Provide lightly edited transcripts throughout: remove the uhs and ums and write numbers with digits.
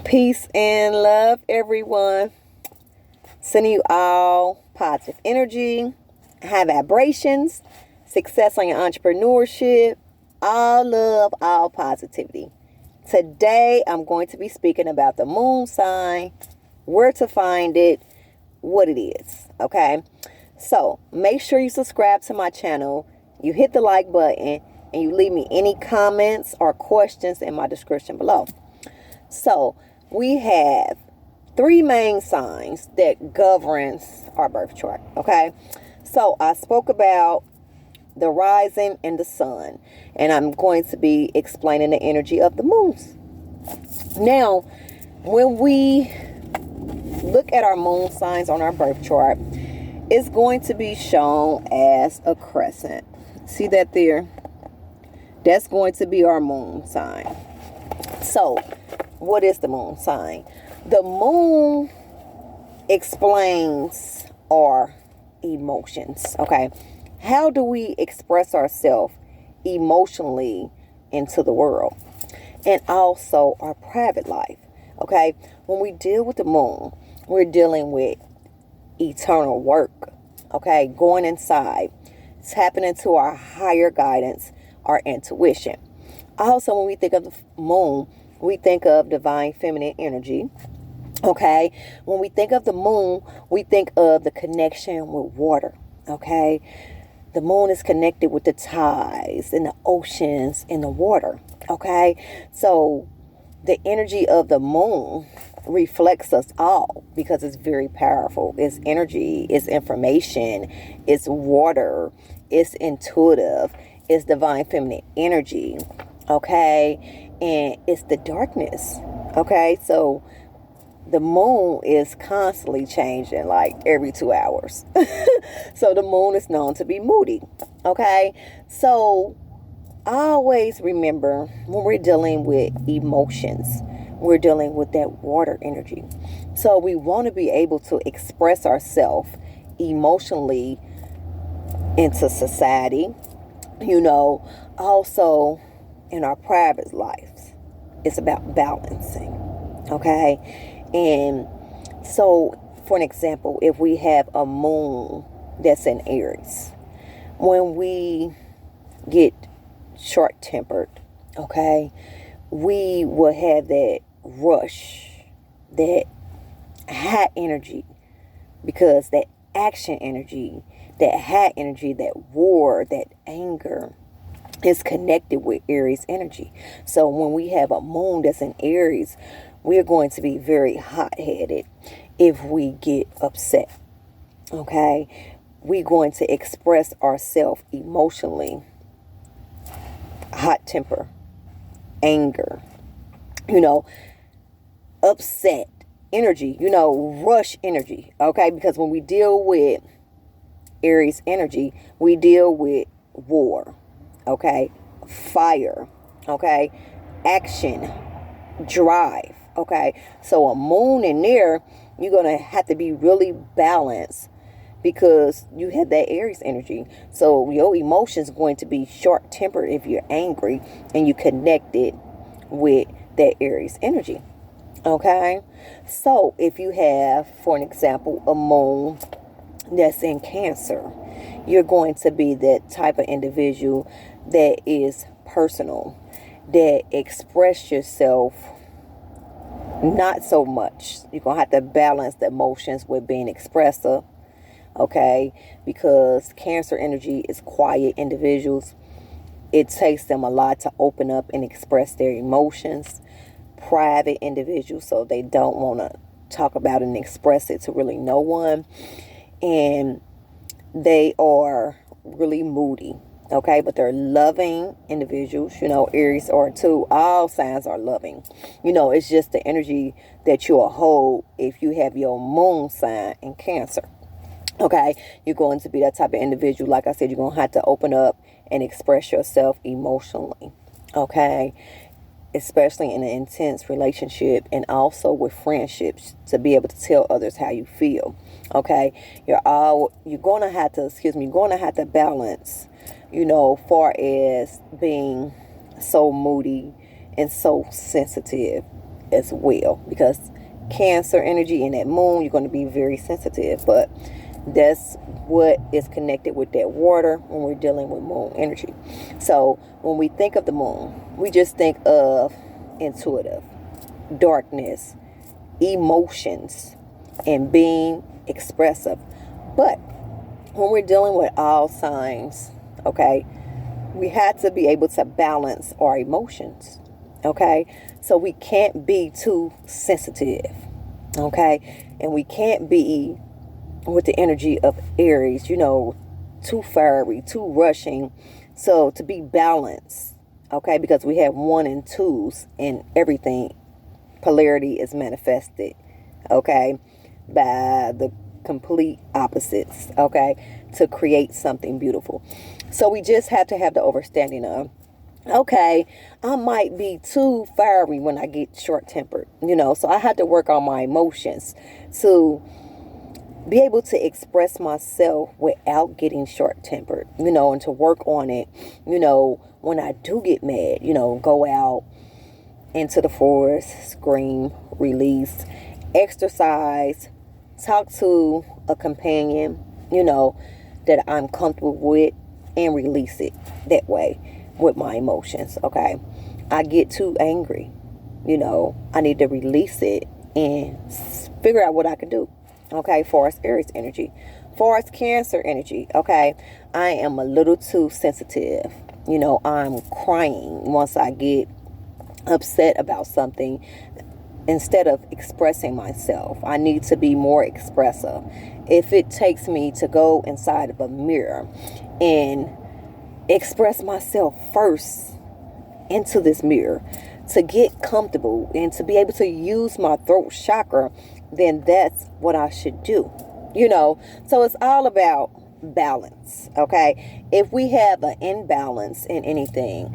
Peace and love, everyone. Sending you all positive energy, high vibrations, success on your entrepreneurship, all love, all positivity. Today, I'm going to be speaking about the moon sign, where to find it, what it is. Okay? So, make sure you subscribe to my channel, you hit the like button, and you leave me any comments or questions in my description below. So, we have three main signs that governs our birth chart. Okay? So, I spoke about the rising and the sun, and I'm going to be explaining the energy of the moons. Now, when we look at our moon signs on our birth chart, it's going to be shown as a crescent. See that there? That's going to be our moon sign. So, what is the moon sign? The moon explains our emotions, okay? How do we express ourselves emotionally into the world? And also our private life, okay? When we deal with the moon, we're dealing with eternal work, okay? Going inside, tapping into our higher guidance, our intuition. Also, when we think of the moon, we think of divine feminine energy, okay? When we think of the moon, we think of the connection with water, okay? The moon is connected with the tides and the oceans and the water, okay? So the energy of the moon reflects us all because it's very powerful. It's energy, it's information, it's water, it's intuitive, it's divine feminine energy, okay? And it's the darkness, okay? So the moon is constantly changing, like every 2 hours. So the moon is known to be moody, okay? So always remember, when we're dealing with emotions, we're dealing with that water energy. So we want to be able to express ourselves emotionally into society, also in our private lives. It's about balancing, okay? And so, for an example, if we have a moon that's in Aries, when we get short-tempered, okay, we will have that rush, that high energy, because that action energy, that high energy, that war, that anger is connected with Aries energy. So when we have a moon that's in Aries, we're going to be very hot-headed if we get upset, okay? We're going to express ourselves emotionally. Hot temper, anger, upset energy, rush energy, okay? Because when we deal with Aries energy, we deal with war, okay? Fire, okay? Action, drive, okay? So a moon in there, you're going to have to be really balanced because you have that Aries energy. So your emotions going to be short-tempered if you're angry and you connected with that Aries energy, okay? So if you have, for an example, a moon that's in Cancer, you're going to be that type of individual that is personal, that express yourself not so much. You're going to have to balance the emotions with being expressive, okay? Because Cancer energy is quiet individuals. It takes them a lot to open up and express their emotions. Private individuals, so they don't want to talk about it and express it to really no one. And they are really moody, okay? But they're loving individuals. Aries are too. All signs are loving. It's just the energy that you'll hold if you have your moon sign in Cancer, okay? You're going to be that type of individual. Like I said, you're going to have to open up and express yourself emotionally, okay? Especially in an intense relationship and also with friendships, to be able to tell others how you feel, okay? You're going to have to balance, far as being so moody and so sensitive as well, because Cancer energy and that moon, you're going to be very sensitive. But that's what is connected with that water when we're dealing with moon energy. So when we think of the moon, we just think of intuitive, darkness, emotions, and being expressive. But when we're dealing with all signs, okay, we have to be able to balance our emotions. Okay, so we can't be too sensitive. Okay, and we can't be with the energy of Aries, too fiery, too rushing. So to be balanced, okay, because we have 1 and 2s in everything, polarity is manifested, okay, by the complete opposites, okay, to create something beautiful. So we just have to have the understanding of, okay, I might be too fiery when I get short-tempered, so I had to work on my emotions to be able to express myself without getting short-tempered, and to work on it, when I do get mad, go out into the forest, scream, release, exercise, talk to a companion, that I'm comfortable with, and release it that way with my emotions. Okay, I get too angry, I need to release it and figure out what I can do. Okay, for us Aries energy, for us Cancer energy, okay, I am a little too sensitive. I'm crying once I get upset about something. Instead of expressing myself, I need to be more expressive. If it takes me to go inside of a mirror and express myself first into this mirror, to get comfortable and to be able to use my throat chakra, then that's what I should do. So it's all about balance. Okay, if we have an imbalance in anything,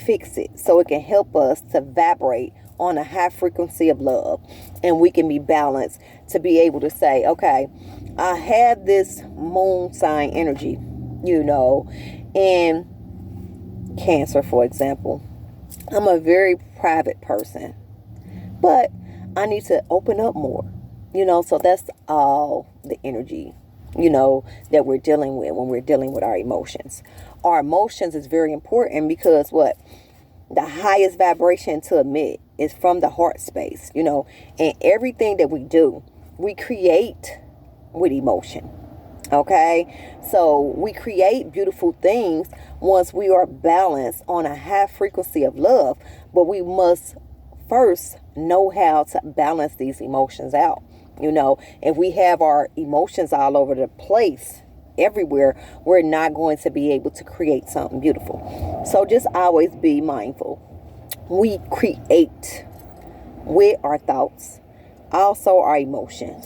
fix it so it can help us to vibrate on a high frequency of love, and we can be balanced to be able to say, okay, I have this moon sign energy, in Cancer, for example. I'm a very private person, but I need to open up more, so that's all the energy, that we're dealing with when we're dealing with our emotions. Our emotions is very important because what? The highest vibration to emit is from the heart space, and everything that we do, we create with emotion. Okay, so we create beautiful things once we are balanced on a high frequency of love, but we must first know how to balance these emotions out. If we have our emotions all over the place, everywhere, we're not going to be able to create something beautiful. So just always be mindful. We create with our thoughts, also our emotions,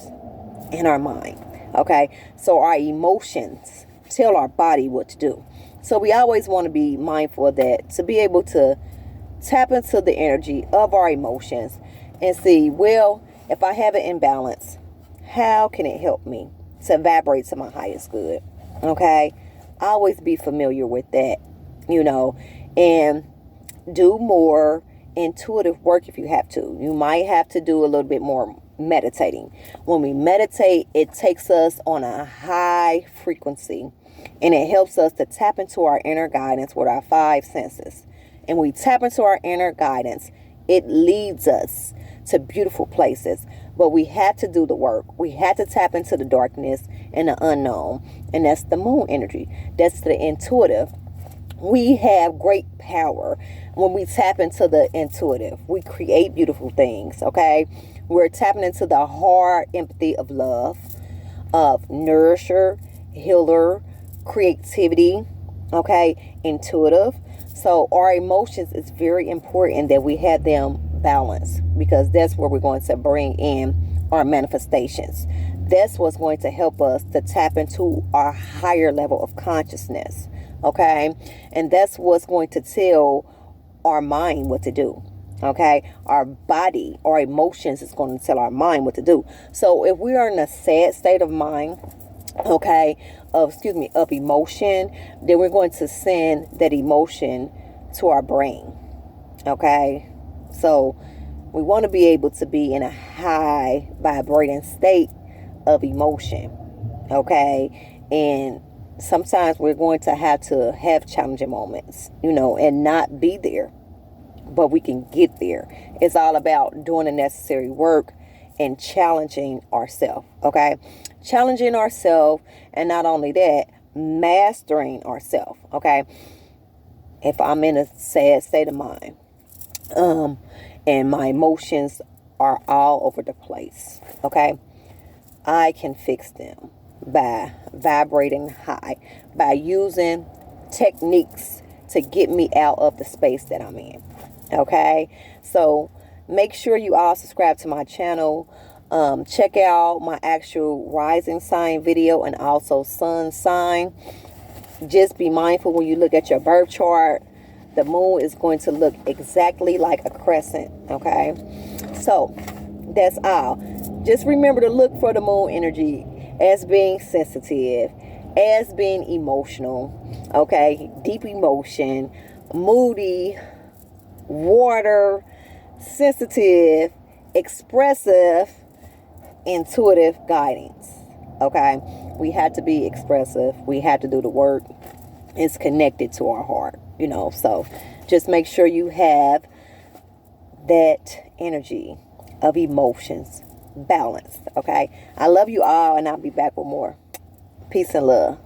and our mind. Okay, so our emotions tell our body what to do. So we always want to be mindful of that, to be able to tap into the energy of our emotions and see, well, if I have an imbalance, how can it help me to vibrate to my highest good? Okay, always be familiar with that, and do more intuitive work if you have to. You might have to do a little bit more meditating. When we meditate, it takes us on a high frequency, and it helps us to tap into our inner guidance with our 5 senses. And we tap into our inner guidance, it leads us to beautiful places. But we had to do the work. We had to tap into the darkness and the unknown. And that's the moon energy. That's the intuitive. We have great power when we tap into the intuitive. We create beautiful things, okay? We're tapping into the hard empathy of love, of nourisher, healer, creativity, okay? Intuitive. So our emotions is very important that we have them balanced, because that's where we're going to bring in our manifestations. That's what's going to help us to tap into our higher level of consciousness. Okay, and that's what's going to tell our mind what to do. Okay, our body, our emotions is going to tell our mind what to do. So if we are in a sad state of mind, okay, of emotion, then we're going to send that emotion to our brain. Okay, so We want to be able to be in a high vibrating state of emotion. Okay. And sometimes we're going to have challenging moments, and not be there. But we can get there. It's all about doing the necessary work and challenging ourselves. Okay. Challenging ourselves. And not only that, mastering ourselves. Okay. If I'm in a sad state of mind, and my emotions are all over the place, okay, I can fix them by vibrating high, by using techniques to get me out of the space that I'm in. Okay, so make sure you all subscribe to my channel. Check out my actual rising sign video and also sun sign. Just be mindful when you look at your birth chart. The moon is going to look exactly like a crescent. Okay, so that's all. Just remember to look for the moon energy as being sensitive, as being emotional. Okay, deep emotion, moody, water, sensitive, expressive, intuitive guidance. Okay, we had to be expressive. We had to do the work. It's connected to our heart, so just make sure you have that energy of emotions balanced. Okay, I love you all, and I'll be back with more. Peace and love.